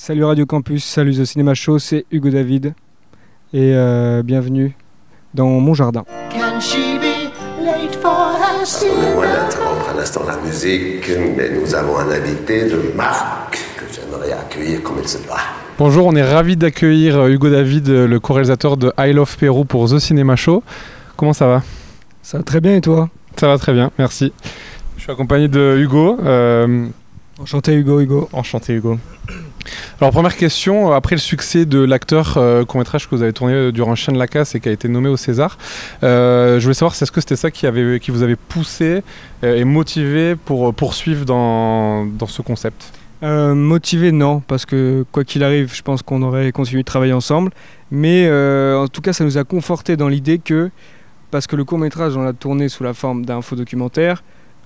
Salut Radio Campus, salut The Cinéma Show, c'est Hugo David et bienvenue dans mon jardin. Pardonnez-moi d'interrompre un instant la musique, mais nous avons un invité de marque que j'aimerais accueillir comme il se doit. Bonjour, on est ravis d'accueillir Hugo David, le co-réalisateur de I Love Pérou pour The Cinéma Show. Comment ça va ? Ça va très bien et toi ? Ça va très bien, merci. Je suis accompagné de Hugo. Enchanté Hugo. Enchanté Hugo. Alors première question, après le succès de l'acteur court-métrage que vous avez tourné durant Chien de la Casse et qui a été nommé au César, je voulais savoir est-ce que c'était ça qui vous avait poussé et motivé pour poursuivre dans ce concept ? Motivé non, parce que quoi qu'il arrive, je pense qu'on aurait continué de travailler ensemble, mais en tout cas ça nous a conforté dans l'idée que, parce que le court-métrage on l'a tourné sous la forme d'un faux documentaire,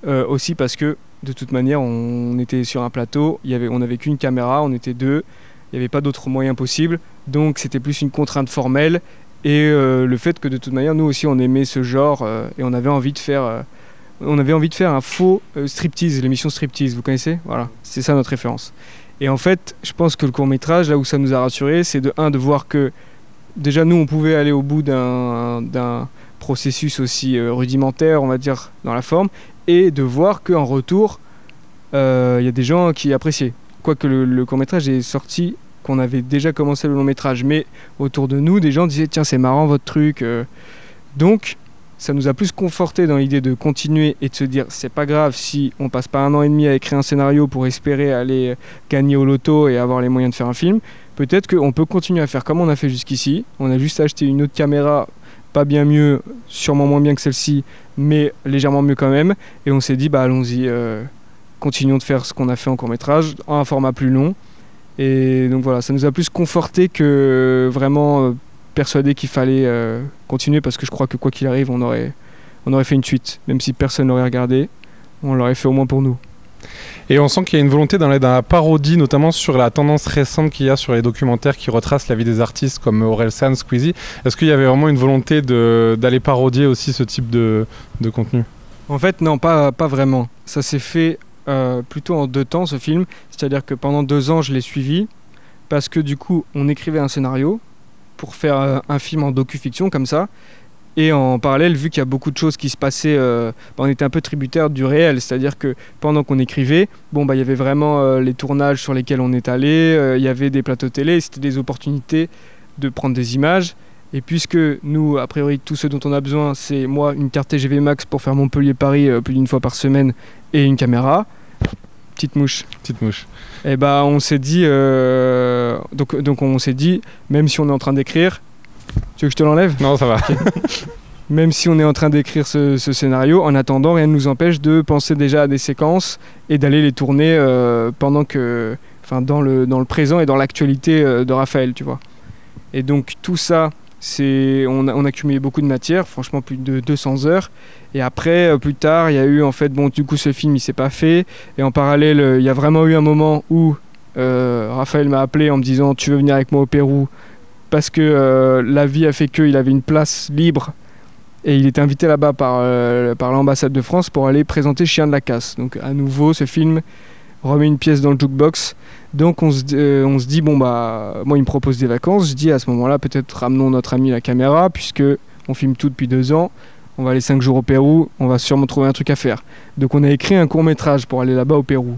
aussi parce que de toute manière on était sur un plateau, on n'avait qu'une caméra, on était deux, il n'y avait pas d'autres moyens possibles, donc c'était plus une contrainte formelle et le fait que de toute manière nous aussi on aimait ce genre et on avait envie de faire un faux striptease, l'émission Striptease, vous connaissez ? Voilà, c'est ça notre référence. Et en fait, je pense que le court-métrage, là où ça nous a rassurés, c'est de voir que déjà nous on pouvait aller au bout d'un processus aussi rudimentaire, on va dire, dans la forme, et de voir qu'en retour, y a des gens qui appréciaient. Quoique le court-métrage est sorti, qu'on avait déjà commencé le long-métrage, mais autour de nous, des gens disaient « Tiens, c'est marrant votre truc ». Donc, ça nous a plus conforté dans l'idée de continuer et de se dire « C'est pas grave si on passe pas 1 an et demi à écrire un scénario pour espérer aller gagner au loto et avoir les moyens de faire un film. Peut-être qu'on peut continuer à faire comme on a fait jusqu'ici. On a juste acheté une autre caméra, pas bien mieux, sûrement moins bien que celle-ci, mais légèrement mieux quand même. Et on s'est dit, bah allons-y, continuons de faire ce qu'on a fait en court-métrage, en un format plus long. Et donc voilà, ça nous a plus conforté que vraiment persuadé qu'il fallait continuer, parce que je crois que quoi qu'il arrive, on aurait fait une suite. Même si personne n'aurait regardé, on l'aurait fait au moins pour nous. Et on sent qu'il y a une volonté dans la parodie, notamment sur la tendance récente qu'il y a sur les documentaires qui retracent la vie des artistes comme Orelsan, Squeezie. Est-ce qu'il y avait vraiment une volonté d'aller parodier aussi ce type de contenu ? En fait, non, pas vraiment. Ça s'est fait plutôt en 2 temps, ce film. C'est-à-dire que pendant 2 ans, je l'ai suivi parce que du coup, on écrivait un scénario pour faire un film en docu-fiction comme ça. Et en parallèle, vu qu'il y a beaucoup de choses qui se passaient, on était un peu tributaire du réel. C'est-à-dire que pendant qu'on écrivait, il y avait vraiment les tournages sur lesquels on est allé, il y avait des plateaux télé, c'était des opportunités de prendre des images. Et puisque nous, a priori, tout ce dont on a besoin, c'est moi, une carte TGV Max pour faire Montpellier-Paris plus d'une fois par semaine et une caméra. Petite mouche. Et on s'est dit, donc on s'est dit, même si on est en train d'écrire, tu veux que je te l'enlève ? Non, ça va. Même si on est en train d'écrire ce scénario, en attendant, rien ne nous empêche de penser déjà à des séquences et d'aller les tourner dans le présent et dans l'actualité de Raphaël, tu vois. Et donc tout ça, on a cumulé beaucoup de matière, franchement plus de 200 heures. Et après, plus tard, il y a eu du coup ce film il s'est pas fait. Et en parallèle, il y a vraiment eu un moment où Raphaël m'a appelé en me disant « Tu veux venir avec moi au Pérou ?» parce que la vie a fait qu'il avait une place libre et il était invité là-bas par l'ambassade de France pour aller présenter Chien de la Casse. Donc à nouveau, ce film remet une pièce dans le jukebox. Donc on se dit, moi il me propose des vacances, je dis à ce moment-là, peut-être ramenons notre ami la caméra, puisque on filme tout depuis 2 ans, on va aller 5 jours au Pérou, on va sûrement trouver un truc à faire. Donc on a écrit un court-métrage pour aller là-bas au Pérou.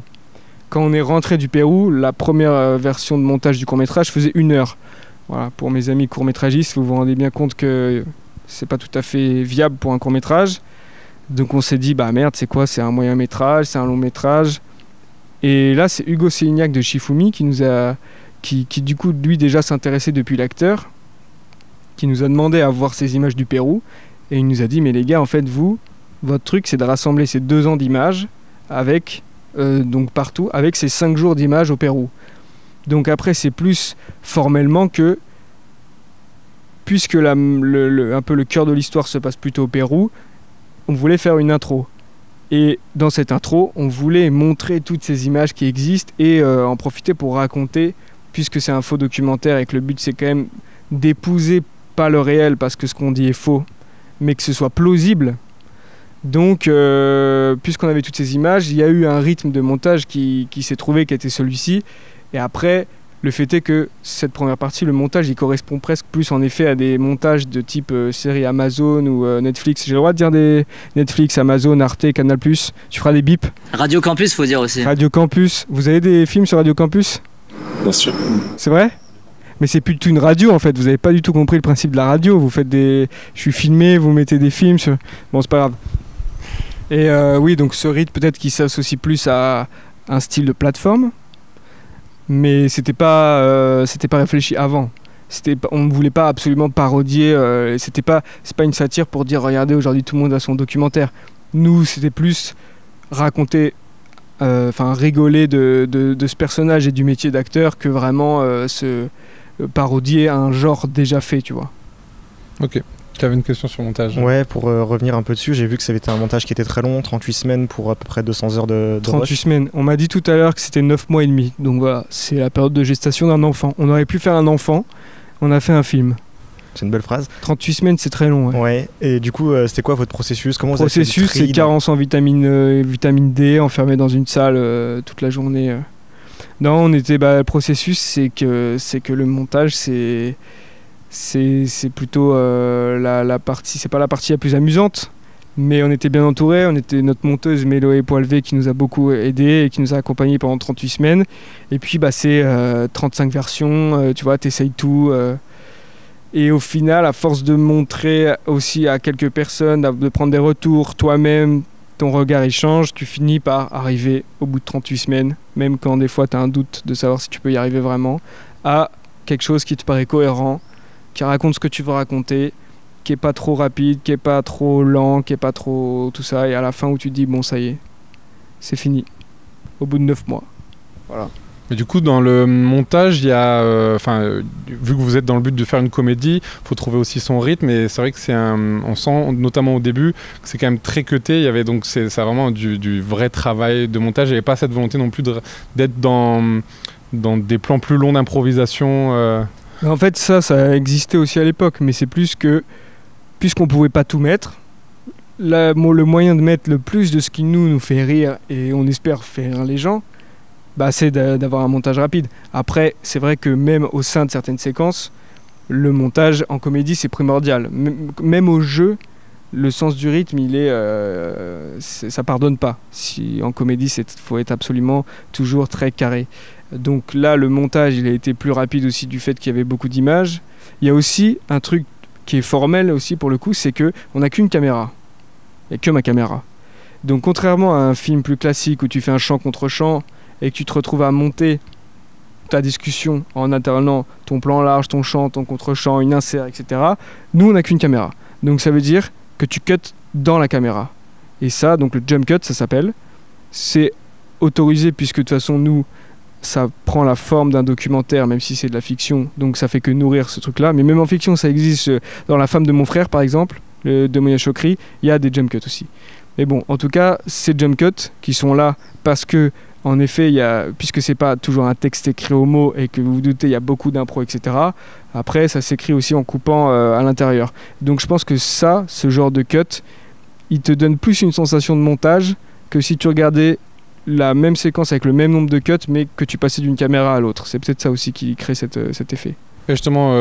Quand on est rentré du Pérou, la première version de montage du court-métrage faisait 1 heure. Voilà, pour mes amis court-métragistes, vous vous rendez bien compte que c'est pas tout à fait viable pour un court-métrage. Donc on s'est dit, merde, c'est quoi ? C'est un moyen-métrage, c'est un long-métrage. Et là, c'est Hugo Sélignac de Shifumi qui du coup, lui déjà s'intéressait depuis l'acteur, qui nous a demandé à voir ces images du Pérou. Et il nous a dit, mais les gars, en fait, votre truc, c'est de rassembler ces 2 ans d'images avec, donc partout, avec ces 5 jours d'images au Pérou. Donc après, c'est plus formellement que, puisque un peu le cœur de l'histoire se passe plutôt au Pérou, on voulait faire une intro. Et dans cette intro, on voulait montrer toutes ces images qui existent et en profiter pour raconter, puisque c'est un faux documentaire et que le but c'est quand même d'épouser pas le réel parce que ce qu'on dit est faux, mais que ce soit plausible. Donc, puisqu'on avait toutes ces images, il y a eu un rythme de montage qui s'est trouvé, qui était celui-ci. Et après, Le fait est que cette première partie, le montage, il correspond presque plus en effet à des montages de type série Amazon ou Netflix. J'ai le droit de dire des Netflix, Amazon, Arte, Canal+. Tu feras des bips. Radio Campus, faut dire aussi. Radio Campus. Vous avez des films sur Radio Campus ? Bien sûr. C'est vrai ? Mais c'est plus du tout une radio en fait. Vous n'avez pas du tout compris le principe de la radio. Vous faites des... Je suis filmé, vous mettez des films. Bon, c'est pas grave. Et oui, donc ce rythme peut-être qui s'associe plus à un style de plateforme. Mais c'était pas réfléchi avant. On ne voulait pas absolument parodier. C'est pas une satire pour dire regardez aujourd'hui tout le monde a son documentaire. Nous c'était plus raconter, rigoler de ce personnage et du métier d'acteur que vraiment se parodier un genre déjà fait, tu vois. Ok. Tu avais une question sur le montage. Ouais, pour revenir un peu dessus, j'ai vu que ça avait été un montage qui était très long, 38 semaines pour à peu près 200 heures de 38 rush. semaines. On m'a dit tout à l'heure que c'était 9 mois et demi. Donc voilà, c'est la période de gestation d'un enfant. On aurait pu faire un enfant, on a fait un film. C'est une belle phrase. 38 semaines, c'est très long. Ouais. Ouais. Et du coup, c'était quoi votre processus? Comment Le vous avez fait processus, le tri c'est carence en vitamine D, enfermé dans une salle toute la journée. Non, le processus, c'est que le montage, c'est plutôt la partie, c'est pas la partie la plus amusante, mais on était bien entourés. On était notre monteuse Méloé Poilvé qui nous a beaucoup aidé et qui nous a accompagnés pendant 38 semaines. Et puis c'est 35 versions, tu vois, t'essayes tout. Et au final, à force de montrer aussi à quelques personnes, de prendre des retours toi-même, ton regard il change, tu finis par arriver au bout de 38 semaines, même quand des fois tu as un doute de savoir si tu peux y arriver vraiment, à quelque chose qui te paraît cohérent, qui raconte ce que tu veux raconter, qui est pas trop rapide, qui est pas trop lent, qui est pas trop tout ça, et à la fin où tu te dis bon ça y est, c'est fini, au bout de 9 mois. Voilà. Mais du coup, dans le montage, il y a, vu que vous êtes dans le but de faire une comédie, faut trouver aussi son rythme. Et c'est vrai que on sent, notamment au début, que c'est quand même très cuté. Il y avait donc, c'est vraiment du vrai travail de montage. Il n'y avait pas cette volonté non plus d'être dans des plans plus longs d'improvisation. En fait, ça existait aussi à l'époque, mais c'est plus que, puisqu'on pouvait pas tout mettre, le moyen de mettre le plus de ce qui nous fait rire et on espère faire rire les gens, c'est d'avoir un montage rapide. Après, c'est vrai que même au sein de certaines séquences, le montage en comédie, c'est primordial. Même au jeu, le sens du rythme, ça pardonne pas. Si en comédie, faut être absolument toujours très carré. Donc là, le montage, il a été plus rapide aussi du fait qu'il y avait beaucoup d'images. Il y a aussi un truc qui est formel aussi pour le coup, c'est qu'on n'a qu'une caméra. Il n'y a que ma caméra. Donc contrairement à un film plus classique où tu fais un chant contre chant, et que tu te retrouves à monter ta discussion en alternant ton plan large, ton chant, ton contre-chant, une insert, etc. Nous, on n'a qu'une caméra. Donc ça veut dire que tu cuts dans la caméra. Et ça, donc le jump cut, ça s'appelle. C'est autorisé puisque de toute façon, nous, ça prend la forme d'un documentaire, même si c'est de la fiction. Donc ça fait que nourrir ce truc-là. Mais même en fiction, ça existe. Dans La femme de mon frère, par exemple, de Monia Chokri, il y a des jump cuts aussi. Mais bon, en tout cas, ces jump cuts qui sont là parce que en effet, puisque c'est pas toujours un texte écrit au mot et que vous vous doutez, il y a beaucoup d'impro, etc. Après, ça s'écrit aussi en coupant à l'intérieur. Donc je pense que ce genre de cut, il te donne plus une sensation de montage que si tu regardais la même séquence avec le même nombre de cuts, mais que tu passais d'une caméra à l'autre. C'est peut-être ça aussi qui crée cet effet. Et justement,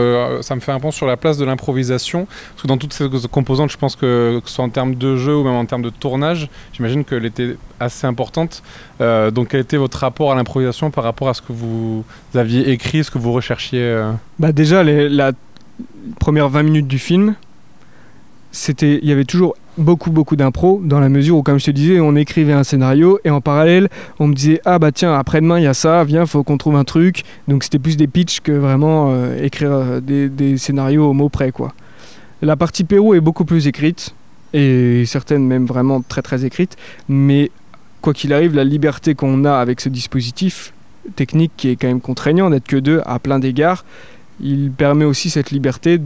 ça me fait un point sur la place de l'improvisation. Parce que dans toutes ces composantes, je pense que ce soit en termes de jeu ou même en termes de tournage, j'imagine qu'elle était assez importante. Donc quel était votre rapport à l'improvisation par rapport à ce que vous aviez écrit, ce que vous recherchiez Déjà, la première 20 minutes du film, il y avait toujours beaucoup d'impro dans la mesure où, comme je te disais, on écrivait un scénario et en parallèle on me disait tiens, après-demain il y a ça, viens, faut qu'on trouve un truc. Donc c'était plus des pitchs que vraiment écrire des scénarios au mot près, quoi. La partie Pérou est beaucoup plus écrite et certaines même vraiment très très écrites, mais quoi qu'il arrive, la liberté qu'on a avec ce dispositif technique qui est quand même contraignant d'être que deux à plein d'égards, il permet aussi cette liberté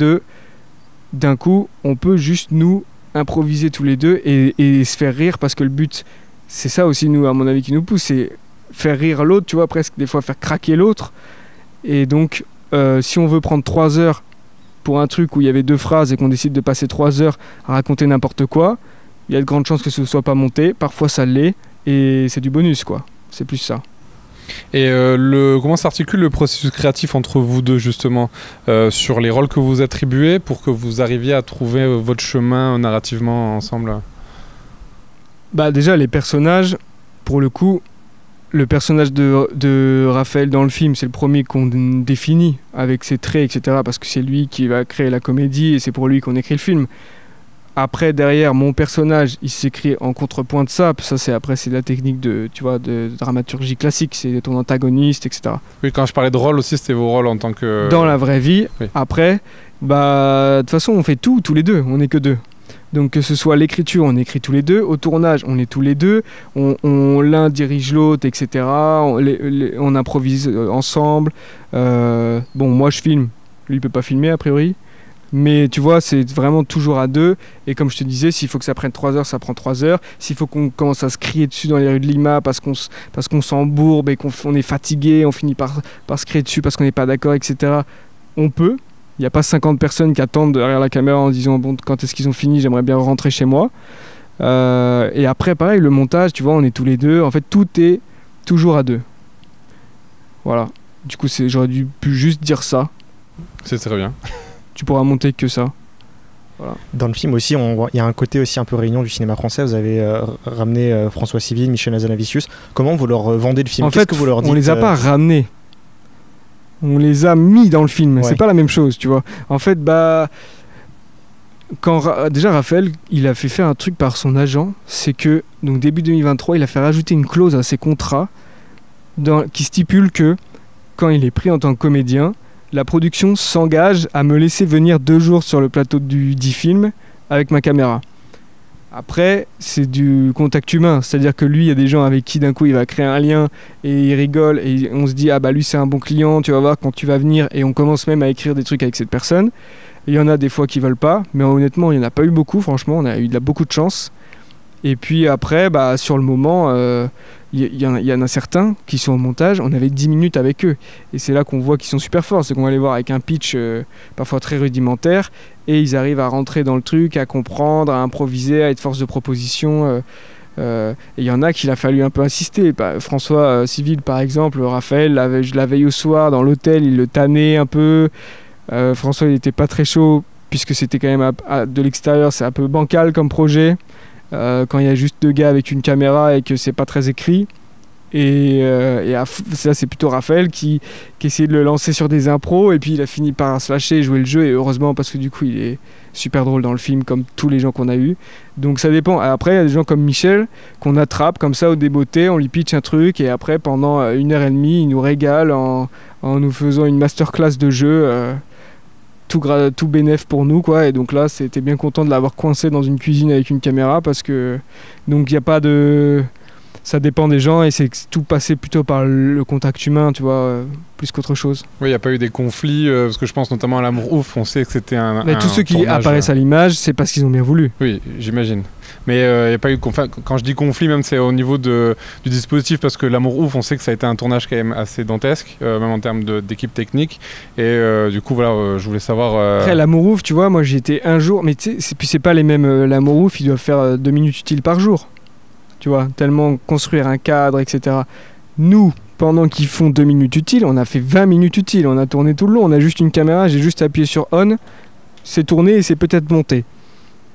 d'un coup on peut juste nous improviser tous les deux et se faire rire, parce que le but, c'est ça aussi, nous, à mon avis, qui nous pousse, c'est faire rire l'autre, tu vois, presque des fois faire craquer l'autre. Et donc, si on veut prendre 3 heures pour un truc où il y avait 2 phrases et qu'on décide de passer 3 heures à raconter n'importe quoi, il y a de grandes chances que ce ne soit pas monté, parfois ça l'est, et c'est du bonus, quoi. C'est plus ça. Et comment s'articule le processus créatif entre vous deux, justement, sur les rôles que vous attribuez pour que vous arriviez à trouver votre chemin narrativement ensemble? Bah déjà, les personnages, pour le coup, le personnage de Raphaël dans le film, c'est le premier qu'on définit avec ses traits, etc. Parce que c'est lui qui va créer la comédie et c'est pour lui qu'on écrit le film. Après, derrière, mon personnage, il s'écrit en contrepoint de ça. Ça, c'est la technique de dramaturgie classique. C'est ton antagoniste, etc. Oui, quand je parlais de rôle aussi, c'était vos rôles en tant que... Dans la vraie vie. Oui. Après, de toute façon, on fait tout, tous les deux. On n'est que deux. Donc que ce soit l'écriture, on écrit tous les deux. Au tournage, on est tous les deux. L'un dirige l'autre, etc. On improvise ensemble. Bon, moi, je filme. Lui, il peut pas filmer, a priori. Mais tu vois, c'est vraiment toujours à deux. Et comme je te disais, s'il faut que ça prenne 3 heures, ça prend 3 heures. S'il faut qu'on commence à se crier dessus dans les rues de Lima parce qu'on s'embourbe et qu'on est fatigué, on finit par se crier dessus parce qu'on n'est pas d'accord, etc. On peut. Il n'y a pas 50 personnes qui attendent derrière la caméra en disant bon, quand est-ce qu'ils ont fini, j'aimerais bien rentrer chez moi. Et après, pareil, le montage, tu vois, on est tous les deux. En fait, tout est toujours à deux. Voilà. Du coup, j'aurais pu juste dire ça. C'est très bien. Tu pourras monter que ça. Voilà. Dans le film aussi, il y a un côté aussi un peu réunion du cinéma français. Vous avez ramené François Civil, Michel Hazanavicius. Comment vous leur vendez le film? En fait, que vous leur dites, on les a pas ramenés. On les a mis dans le film. Ouais. C'est pas la même chose, tu vois. En fait, déjà Raphaël, il a fait faire un truc par son agent, c'est que donc début 2023, il a fait rajouter une clause à ses contrats qui stipule que quand il est pris en tant que comédien, la production s'engage à me laisser venir 2 jours sur le plateau du dit film avec ma caméra. Après, c'est du contact humain, c'est-à-dire que lui, il y a des gens avec qui d'un coup il va créer un lien et il rigole et on se dit ah bah lui c'est un bon client, tu vas voir quand tu vas venir, et on commence même à écrire des trucs avec cette personne. Il y en a des fois qui veulent pas, mais honnêtement il n'y en a pas eu beaucoup, franchement on a eu beaucoup de chance. Et puis après, sur le moment, il y en a certains qui sont au montage, on avait 10 minutes avec eux. Et c'est là qu'on voit qu'ils sont super forts, c'est qu'on va les voir avec un pitch parfois très rudimentaire, et ils arrivent à rentrer dans le truc, à comprendre, à improviser, à être force de proposition. Et il y en a qu'il a fallu un peu insister. François Civil par exemple, Raphaël, la veille au soir dans l'hôtel, il le tannait un peu. François il n'était pas très chaud, puisque c'était quand même de l'extérieur, c'est un peu bancal comme projet. Quand il y a juste 2 gars avec une caméra et que c'est pas très écrit, et ça c'est plutôt Raphaël qui essayait de le lancer sur des impros, et puis il a fini par se lâcher et jouer le jeu, et heureusement parce que du coup il est super drôle dans le film comme tous les gens qu'on a eu. Donc ça dépend. Après il y a des gens comme Michel qu'on attrape comme ça au débeauté, on lui pitch un truc et après pendant 1h30 il nous régale en nous faisant une masterclass de jeu, tout bénef pour nous, quoi. Et donc là c'était bien content de l'avoir coincé dans une cuisine avec une caméra, parce que donc il n'y a pas de... Ça dépend des gens, et c'est tout passé plutôt par le contact humain, tu vois, plus qu'autre chose. Oui, il n'y a pas eu des conflits, parce que je pense notamment à L'Amour Ouf, on sait que c'était tous ceux qui apparaissent à l'image, c'est parce qu'ils ont bien voulu. Oui, j'imagine. Mais il n'y a pas eu de conflit. Quand je dis conflit, même c'est au niveau du dispositif, parce que L'Amour Ouf, on sait que ça a été un tournage quand même assez dantesque, même en termes d'équipe technique. Et du coup, voilà, je voulais savoir... Après, L'Amour Ouf, tu vois, moi j'y étais un jour, mais tu sais, puis c'est pas les mêmes. L'Amour Ouf, ils doivent faire 2 minutes utiles par jour. Tu vois, tellement construire un cadre, etc. Nous, pendant qu'ils font 2 minutes utiles, on a fait 20 minutes utiles. On a tourné tout le long. On a juste une caméra, j'ai juste appuyé sur on, c'est tourné et c'est peut-être monté.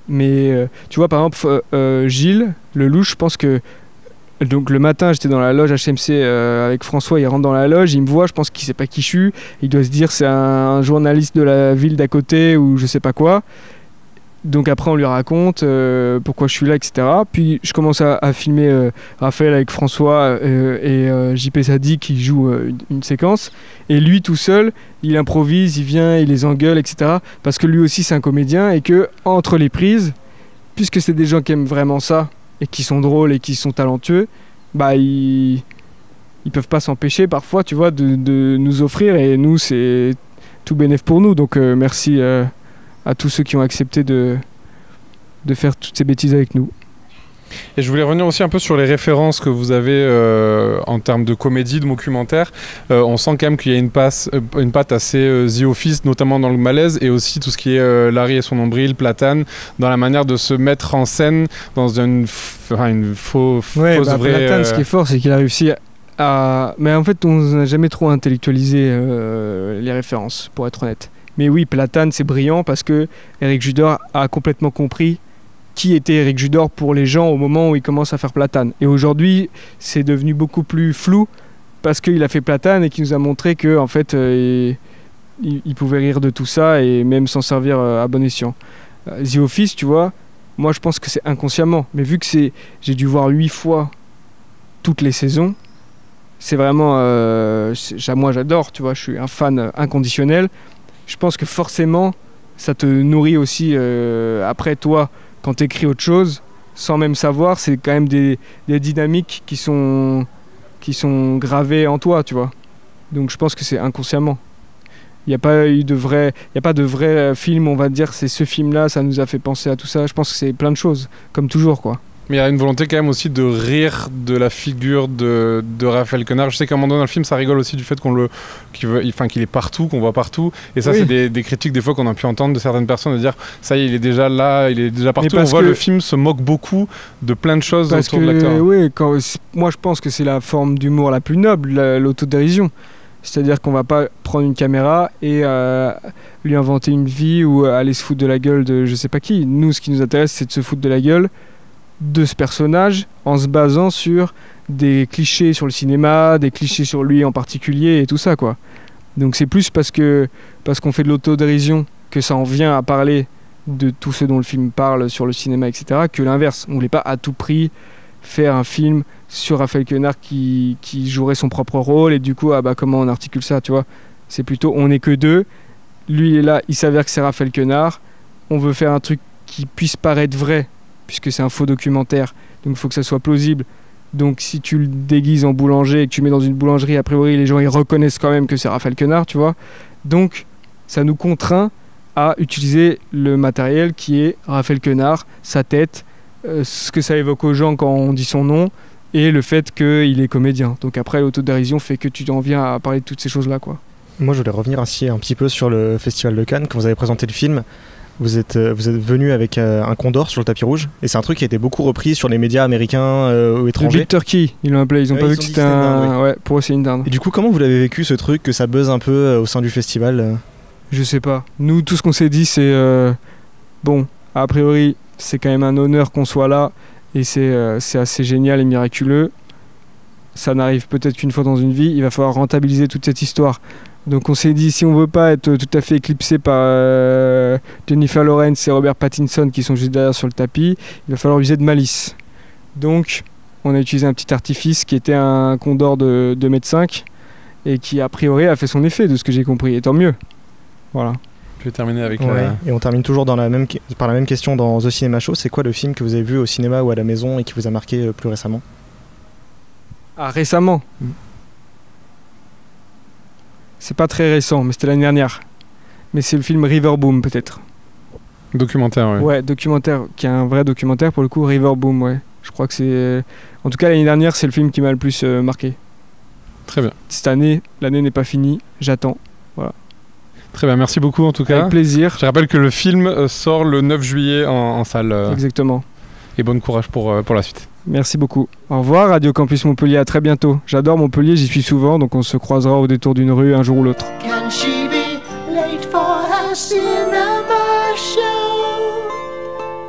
Mais tu vois, par exemple, Gilles Lelouch, je pense que donc le matin, j'étais dans la loge HMC avec François, il rentre dans la loge, il me voit, je pense qu'il sait pas qui je suis. Il doit se dire c'est un journaliste de la ville d'à côté ou je sais pas quoi. Donc après on lui raconte pourquoi je suis là, etc. Puis je commence à filmer Raphaël avec François et JP Sadi qui joue une séquence. Et lui tout seul, il improvise, il vient, il les engueule, etc. Parce que lui aussi c'est un comédien, et que entre les prises, puisque c'est des gens qui aiment vraiment ça et qui sont drôles et qui sont talentueux, ils peuvent pas s'empêcher parfois, tu vois, de nous offrir, et nous c'est tout bénef pour nous. Donc merci à tous ceux qui ont accepté de faire toutes ces bêtises avec nous. Et je voulais revenir aussi un peu sur les références que vous avez en termes de comédie, de documentaire. On sent quand même qu'il y a une patte assez The Office, notamment dans le malaise, et aussi tout ce qui est Larry et son nombril, Platane, dans la manière de se mettre en scène dans une fausse vraie... Platane, ce qui est fort, c'est qu'il a réussi Mais en fait, on n'a jamais trop intellectualisé les références, pour être honnête. Mais oui, Platane, c'est brillant parce que Éric Judor a complètement compris qui était Éric Judor pour les gens au moment où il commence à faire Platane. Et aujourd'hui, c'est devenu beaucoup plus flou parce qu'il a fait Platane et qu'il nous a montré que en fait, il pouvait rire de tout ça et même s'en servir à bon escient. The Office, tu vois, moi je pense que c'est inconsciemment. Mais vu que j'ai dû voir 8 fois toutes les saisons, c'est vraiment... moi j'adore, tu vois, je suis un fan inconditionnel. Je pense que forcément, ça te nourrit aussi après toi, quand tu écris autre chose, sans même savoir, c'est quand même des dynamiques qui sont gravées en toi, tu vois. Donc je pense que c'est inconsciemment. Il n'y a pas de vrai film, on va dire, c'est ce film-là, ça nous a fait penser à tout ça. Je pense que c'est plein de choses, comme toujours, quoi. Mais il y a une volonté quand même aussi de rire de la figure de Raphaël Quenard. Je sais qu'à un moment donné dans le film, ça rigole aussi du fait qu'il est partout, qu'on voit partout. Et ça, oui. C'est des critiques des fois qu'on a pu entendre de certaines personnes, de dire ça y est, il est déjà là, il est déjà partout. On voit le film se moque beaucoup de plein de choses autour de l'acteur. Oui, moi je pense que c'est la forme d'humour la plus noble, l'autodérision. C'est-à-dire qu'on va pas prendre une caméra et lui inventer une vie ou aller se foutre de la gueule de je sais pas qui. Nous, ce qui nous intéresse, c'est de se foutre de la gueule de ce personnage en se basant sur des clichés sur le cinéma, des clichés sur lui en particulier et tout ça, quoi. Donc c'est plus parce qu'on fait de l'autodérision que ça en vient à parler de tout ce dont le film parle sur le cinéma, etc., que l'inverse. On voulait pas à tout prix faire un film sur Raphaël Quenard qui jouerait son propre rôle et du coup comment on articule ça, tu vois. C'est plutôt on n'est que deux, lui il est là, il s'avère que c'est Raphaël Quenard, on veut faire un truc qui puisse paraître vrai puisque c'est un faux documentaire, donc il faut que ça soit plausible. Donc si tu le déguises en boulanger et que tu le mets dans une boulangerie, a priori les gens ils reconnaissent quand même que c'est Raphaël Quenard, tu vois. Donc ça nous contraint à utiliser le matériel qui est Raphaël Quenard, sa tête, ce que ça évoque aux gens quand on dit son nom et le fait qu'il est comédien. Donc après l'autodérision fait que tu en viens à parler de toutes ces choses-là, quoi. Moi je voulais revenir ainsi un petit peu sur le Festival de Cannes. Quand vous avez présenté le film, vous êtes venu avec un condor sur le tapis rouge et c'est un truc qui a été beaucoup repris sur les médias américains ou étrangers. Le Big Turkey, ils l'ont appelé, ils ont pas vu que c'était un... Ouais, pour eux c'est une dinde. Et du coup comment vous l'avez vécu ce truc, que ça buzz un peu au sein du festival Je sais pas. Nous tout ce qu'on s'est dit c'est... Bon, a priori c'est quand même un honneur qu'on soit là et c'est assez génial et miraculeux. Ça n'arrive peut-être qu'une fois dans une vie, il va falloir rentabiliser toute cette histoire. Donc on s'est dit, si on veut pas être tout à fait éclipsé par Jennifer Lawrence et Robert Pattinson qui sont juste derrière sur le tapis, il va falloir user de malice. Donc on a utilisé un petit artifice qui était un condor de 2,5 m et qui a priori a fait son effet de ce que j'ai compris, et tant mieux. Voilà. Je vais terminer avec Et on termine toujours par la même question dans The Cinema Show. C'est quoi le film que vous avez vu au cinéma ou à la maison et qui vous a marqué plus récemment ? Ah, récemment C'est pas très récent, mais c'était l'année dernière. Mais c'est le film River Boom, peut-être. Documentaire, ouais. Ouais, documentaire, qui est un vrai documentaire pour le coup, River Boom, ouais. Je crois que c'est... En tout cas, l'année dernière, c'est le film qui m'a le plus marqué. Très bien. Cette année, l'année n'est pas finie, j'attends. Voilà. Très bien, merci beaucoup en tout cas. Avec plaisir. Je rappelle que le film sort le 9 juillet en salle. Exactement. Et bon courage pour la suite. Merci beaucoup. Au revoir Radio Campus Montpellier, à très bientôt. J'adore Montpellier, j'y suis souvent, donc on se croisera au détour d'une rue un jour ou l'autre. Can she be late for her cinema show?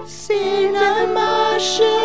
Cinema show.